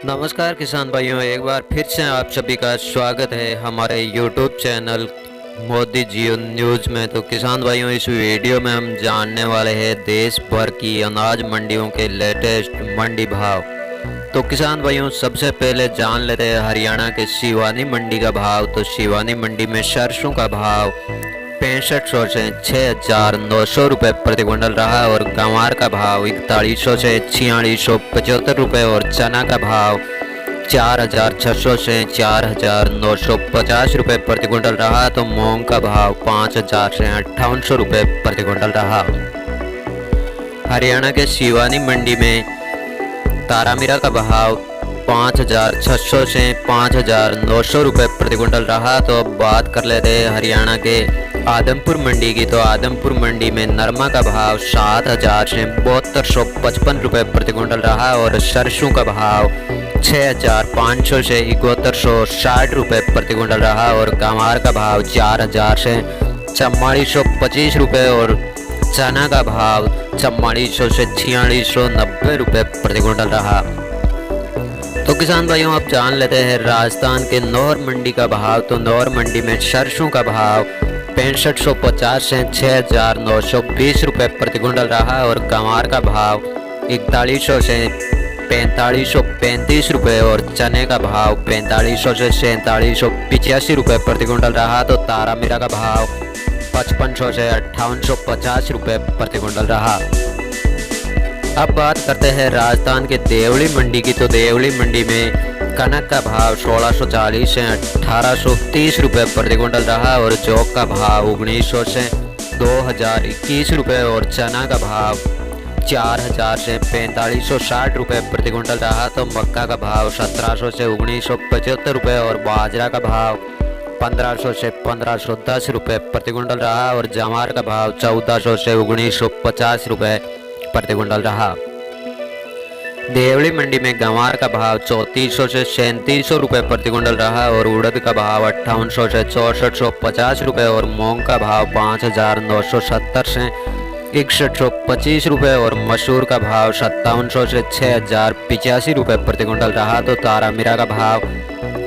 नमस्कार किसान भाइयों, एक बार फिर से आप सभी का स्वागत है हमारे YouTube चैनल मोदी जियो न्यूज़ में। तो किसान भाइयों, इस वीडियो में हम जानने वाले हैं देश भर की अनाज मंडियों के लेटेस्ट मंडी भाव। तो किसान भाइयों, सबसे पहले जान लेते हैं हरियाणा के सिवानी मंडी का भाव। तो सिवानी मंडी में सरसों का भाव 6500 से 6900 रुपये प्रति क्विंटल रहा और गंवार का भाव 4100 से 4675 रुपये और चना का भाव 4600 से 4950 रुपये प्रति क्विंटल रहा। तो मूंग का भाव 5000 से 5800 रुपये प्रति क्विंटल रहा। हरियाणा के सिवानी मंडी में तारामीरा का भाव 5600 से 5900 रुपये प्रति क्विंटल रहा। तो अब बात कर लेते हैं हरियाणा के आदमपुर मंडी की। तो आदमपुर मंडी में नरमा का भाव 7000 से 7255 रुपये प्रति क्विंटल रहा और सरसों का भाव 6500 से 7160 रुपये प्रति क्विंटल रहा और गंवार का भाव 4000 से 4425 रुपये और चना का भाव 4400 से 4690 रुपये प्रति क्विंटल रहा। तो किसान भाइयों, आप जान लेते हैं राजस्थान के नौर मंडी का भाव। तो नौर मंडी में सरसों का भाव 6550 से 6920 रुपये प्रति क्विंटल रहा और गंवार का भाव 4100 से 4535 रुपये और चने का भाव 4500 से 4785 रुपये प्रति क्विंटल रहा। तो तारामीरा का भाव 5500 से 5850 रुपये प्रति क्विंटल रहा। अब बात करते हैं राजस्थान के देवली मंडी की। तो देवली मंडी में कनक का भाव 1640 से 1830 रुपये प्रति क्विंटल रहा और जौ का भाव 1900 से 2021 रुपये और चना का भाव 4000 से 4560 रुपये प्रति क्विंटल रहा। तो मक्का का भाव 1700 से 1975 रुपये और बाजरा का भाव 1500 से 1510 रुपये प्रति क्विंटल रहा और जवार का भाव 1400 से 1950 रुपये प्रति क्विंटल रहा। देवली मंडी में गंवार का भाव 3400 से 3700 रुपये प्रति क्विंटल रहा और उड़द का भाव 5800 से 6450 रुपये और मूंग का भाव 5970 से 6125 रुपये और मसूर का भाव 5700 से 6085 रुपये प्रति क्विंटल रहा। तो तारामीरा का भाव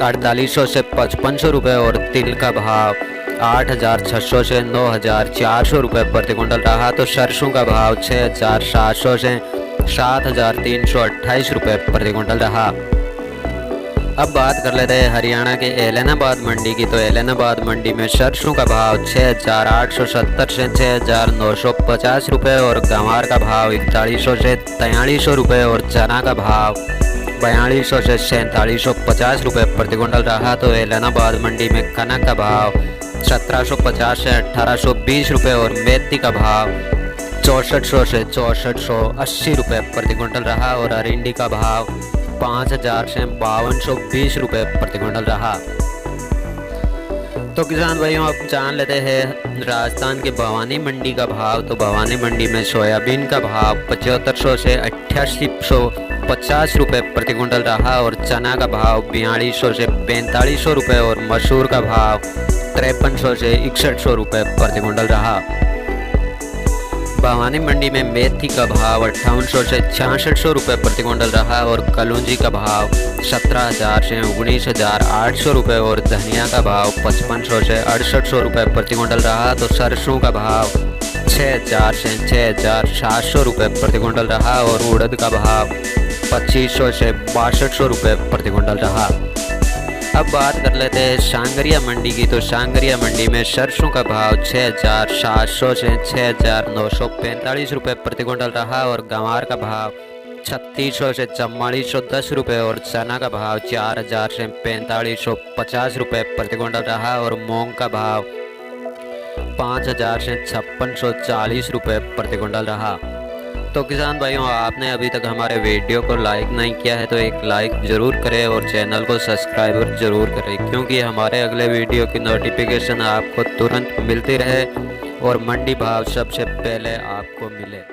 4800 से 5500 रुपये और तिल का भाव 8600 से 9400 रुपये प्रति क्विंटल रहा। तो सरसों का भाव 6700 से 7328 रुपये प्रति क्विंटल रहा। अब बात कर लेते हैं हरियाणा के ऐलनाबाद मंडी की। तो ऐलनाबाद मंडी में सरसों का भाव 6870 से 6950 रुपये और गंवार का भाव 4100 से 4300 रुपये और चना का भाव 4200 से 4750 रुपये प्रति क्विंटल रहा। तो ऐलनाबाद मंडी में कनक का भाव 1750 से 1820 रुपये और मेथी का भाव 6400 से 6480 रुपये प्रति क्विंटल रहा और अरिंडी का भाव 5000 से 5220 रुपये प्रति क्विंटल रहा। तो किसान भाइयों, अब जान लेते हैं राजस्थान के भवानी मंडी का भाव। तो भवानी मंडी में सोयाबीन का भाव 7500 से 8850 रुपये प्रति क्विंटल रहा और चना का भाव 4200 से 4500 रुपये और मसूर का भाव 5300 से 6100 रुपये प्रति क्विंटल रहा। भवानी मंडी में मेथी का भाव 5800 से 6600 रुपये प्रति क्विंटल रहा और कलौंजी का भाव 17000 से 19800 रुपये और धनिया का भाव 5500 से 6800 रुपये प्रति क्विंटल रहा। तो सरसों का भाव 6000 से 6700 रुपये प्रति क्विंटल रहा और उड़द का भाव 2500 से 6200 रुपये प्रति क्विंटल रहा। अब बात कर लेते हैं सांगरिया मंडी की। तो सांगरिया मंडी में सरसों का भाव 6700 से 6945 रुपये प्रति क्विंटल रहा और गंवार का भाव 3600 से 4410 रुपये और चना का भाव 4000 से 4550 रुपये प्रति क्विंटल रहा और मूंग का भाव 5000 से 5640 रुपये प्रति क्विंटल रहा। तो किसान भाइयों, आपने अभी तक हमारे वीडियो को लाइक नहीं किया है तो एक लाइक ज़रूर करें और चैनल को सब्सक्राइब ज़रूर करें, क्योंकि हमारे अगले वीडियो की नोटिफिकेशन आपको तुरंत मिलती रहे और मंडी भाव सबसे पहले आपको मिले।